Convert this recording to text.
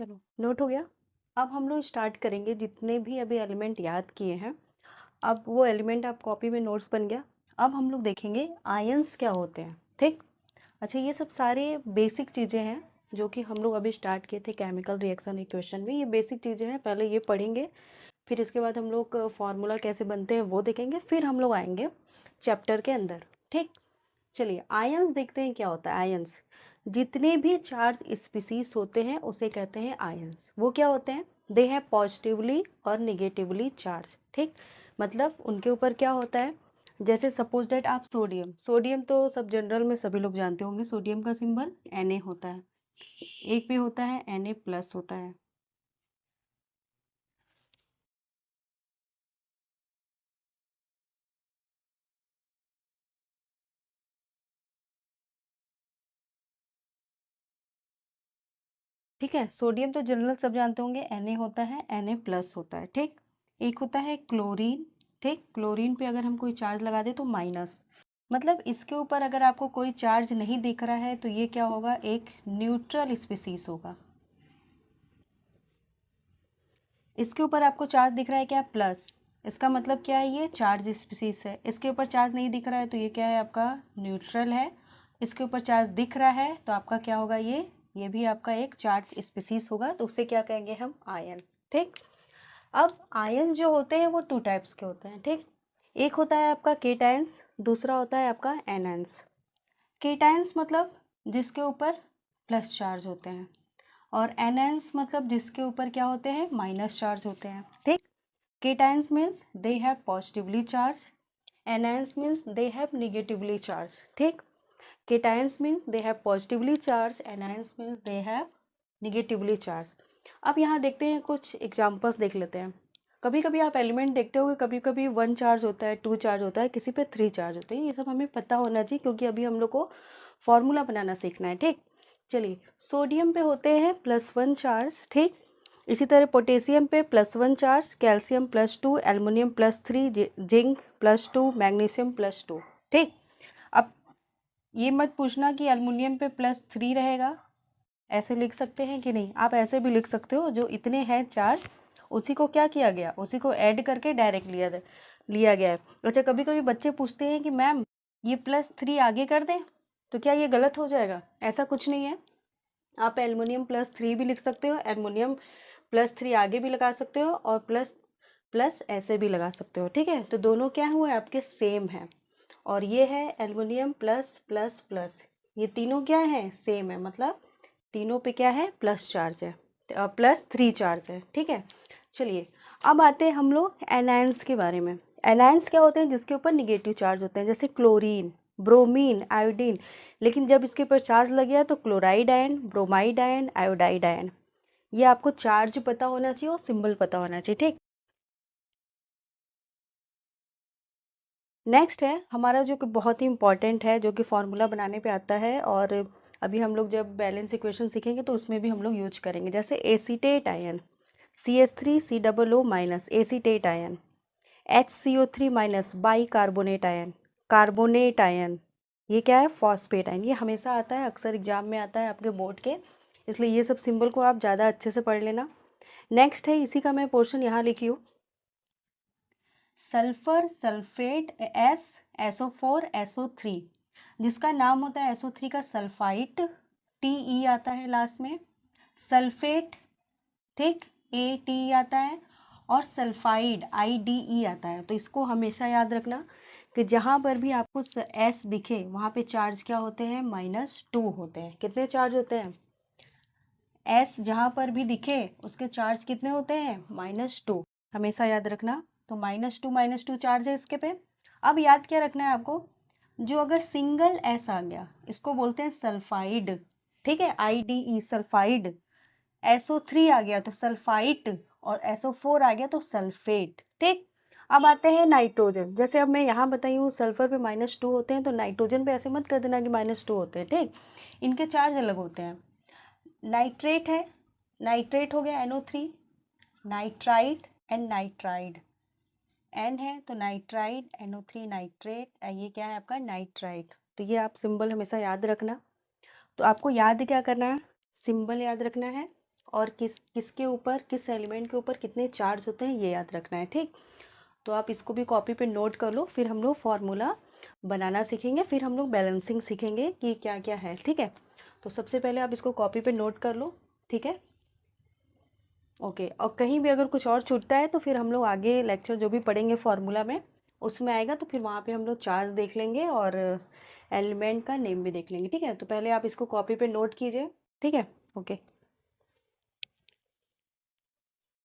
चलो नोट हो गया। अब हम लोग स्टार्ट करेंगे जितने भी अभी एलिमेंट याद किए हैं। अब वो एलिमेंट आप कॉपी में नोट्स बन गया। अब हम लोग देखेंगे आयंस क्या होते हैं। ठीक। अच्छा, ये सब सारे बेसिक चीज़ें हैं जो कि हम लोग अभी स्टार्ट किए थे केमिकल रिएक्शन इक्वेशन में। ये बेसिक चीज़ें हैं, पहले ये पढ़ेंगे, फिर इसके बाद हम लोग फार्मूला कैसे बनते हैं वो देखेंगे, फिर हम लोग आएंगे चैप्टर के अंदर। ठीक। चलिए आयंस देखते हैं क्या होता है। आयंस जितने भी चार्ज स्पीसीज होते हैं उसे कहते हैं आयंस। वो क्या होते हैं? दे हैव पॉजिटिवली और निगेटिवली चार्ज। ठीक। मतलब उनके ऊपर क्या होता है, जैसे सपोज डेट आप सोडियम, सोडियम तो सब जनरल में सभी लोग जानते होंगे, सोडियम का सिंबल Na होता है। एक पे होता है Na+ होता है। ठीक है, सोडियम तो जनरल सब जानते होंगे, Na होता है, Na+ होता है। ठीक। एक होता है क्लोरीन। ठीक, क्लोरीन पे अगर हम कोई चार्ज लगा दे तो माइनस। मतलब इसके ऊपर अगर आपको कोई चार्ज नहीं दिख रहा है तो ये क्या होगा, एक न्यूट्रल स्पीसीज होगा। इसके ऊपर आपको चार्ज दिख रहा है क्या, प्लस, इसका मतलब क्या है, ये चार्ज स्पीसीज है। इसके ऊपर चार्ज नहीं दिख रहा है तो ये क्या है, आपका न्यूट्रल है। इसके ऊपर चार्ज दिख रहा है तो आपका क्या होगा, ये भी आपका एक चार्ज स्पीसीज होगा, तो उसे क्या कहेंगे हम, आयन। ठीक। अब आयन जो होते हैं वो टू टाइप्स के होते हैं। ठीक। एक होता है आपका केटायंस, दूसरा होता है आपका एनायंस। केटायंस मतलब जिसके ऊपर प्लस चार्ज होते हैं, और एनायंस मतलब जिसके ऊपर क्या होते हैं, माइनस चार्ज होते हैं। ठीक। Cations means they have positively charge, anions means they have negatively charge. ठीक। Cations means they have positively charge, anions means they have negatively charge. अब यहाँ देखते हैं कुछ एग्जांपल्स देख लेते हैं। कभी कभी आप एलिमेंट देखते होंगे, कभी कभी 1 चार्ज होता है, 2 चार्ज होता है, किसी पे 3 चार्ज होते हैं। ये सब हमें पता होना चाहिए क्योंकि अभी हम लोग को फॉर्मूला बनाना सीखना है। ठीक। चलिए, सोडियम पे होते हैं +1 चार्ज। ठीक। इसी तरह पोटेशियम पे +1 charge, calcium +2, aluminium +3, zinc +2, magnesium +2। ठीक। अब ये मत पूछना कि एल्युमिनियम पे +3 रहेगा, ऐसे लिख सकते हैं कि नहीं, आप ऐसे भी लिख सकते हो, जो इतने हैं चार्ज उसी को क्या किया गया, उसी को ऐड करके डायरेक्ट लिया गया है। अच्छा, कभी कभी बच्चे पूछते हैं कि मैम ये +3 आगे कर दें तो क्या ये गलत हो जाएगा? ऐसा कुछ नहीं है, आप एल्युमिनियम +3 भी लिख सकते हो, एल्युमिनियम +3 आगे भी लगा सकते हो, और प्लस प्लस ऐसे भी लगा सकते हो। ठीक है, तो दोनों क्या हुए आपके, सेम है। और ये है एल्युमिनियम प्लस प्लस प्लस, ये तीनों क्या है, सेम है, मतलब तीनों पे क्या है, प्लस चार्ज है, +3 चार्ज है। ठीक है। चलिए, अब आते हैं हम लोग एनायंस के बारे में। एनायंस क्या होते हैं, जिसके ऊपर निगेटिव चार्ज होते हैं, जैसे क्लोरीन, ब्रोमीन, आयोडीन। लेकिन जब इसके ऊपर चार्ज लग गया तो chloride ion, bromide ion, iodide ion. ये आपको चार्ज पता होना चाहिए और सिंबल पता होना चाहिए। ठीक। नेक्स्ट है हमारा जो कि बहुत ही इंपॉर्टेंट है, जो कि फॉर्मूला बनाने पे आता है, और अभी हम लोग जब बैलेंस इक्वेशन सीखेंगे तो उसमें भी हम लोग यूज करेंगे। जैसे acetate ion, CH3COO- acetate ion, HCO3- by carbonate ion, carbonate ion. ये क्या है, फॉस्फेट आयन। ये हमेशा आता है, अक्सर एग्जाम में आता है आपके बोर्ड के, इसलिए ये सब सिंबल को आप ज़्यादा अच्छे से पढ़ लेना। नेक्स्ट है, इसी का मैं पोर्शन यहाँ लिखी हूँ, सल्फर सल्फेट SO4SO3, जिसका नाम होता है SO3 का सल्फाइट, TE आता है लास्ट में, सल्फेट, ठीक, ATE आता है, और सल्फाइड IDE आता है। तो इसको हमेशा याद रखना कि जहाँ पर भी आपको S दिखे वहाँ पे चार्ज क्या होते हैं, -2 होते हैं। कितने चार्ज होते हैं, S जहाँ पर भी दिखे उसके चार्ज कितने होते हैं, -2, हमेशा याद रखना। तो -2 चार्ज है इसके पे। अब याद क्या रखना है आपको, जो अगर सिंगल S आ गया इसको बोलते हैं सल्फाइड। ठीक है, IDE सल्फाइड, SO3 आ गया तो सल्फाइट, और SO4 आ गया तो सल्फेट। ठीक। अब आते हैं नाइट्रोजन। जैसे अब मैं यहाँ बताई हूँ सल्फर पे -2 होते हैं, तो नाइट्रोजन पे ऐसे मत कर देना कि -2 होते हैं। ठीक, इनके चार्ज अलग होते हैं। नाइट्रेट है, नाइट्रेट हो गया NO3, nitride and nitride, N है तो नाइट्राइड, NO3 नाइट्रेट, ये क्या है आपका, नाइट्राइड। तो ये आप सिंबल हमेशा याद रखना। तो आपको याद क्या करना है, सिंबल याद रखना है और किसके ऊपर, किस एलिमेंट के ऊपर कितने चार्ज होते हैं, ये याद रखना है। ठीक, तो आप इसको भी कॉपी पे नोट कर लो। फिर हम लोग फार्मूला बनाना सीखेंगे, फिर हम लोग बैलेंसिंग सीखेंगे कि क्या क्या है। ठीक है, तो सबसे पहले आप इसको कॉपी पे नोट कर लो। ठीक है, ओके। और कहीं भी अगर कुछ और छूटता है तो फिर हम लोग आगे लेक्चर जो भी पढ़ेंगे फार्मूला में उसमें आएगा, तो फिर वहाँ पे हम लोग चार्ज देख लेंगे और एलिमेंट का नेम भी देख लेंगे। ठीक है, तो पहले आप इसको कॉपी पे नोट कीजिए। ठीक है, ओके।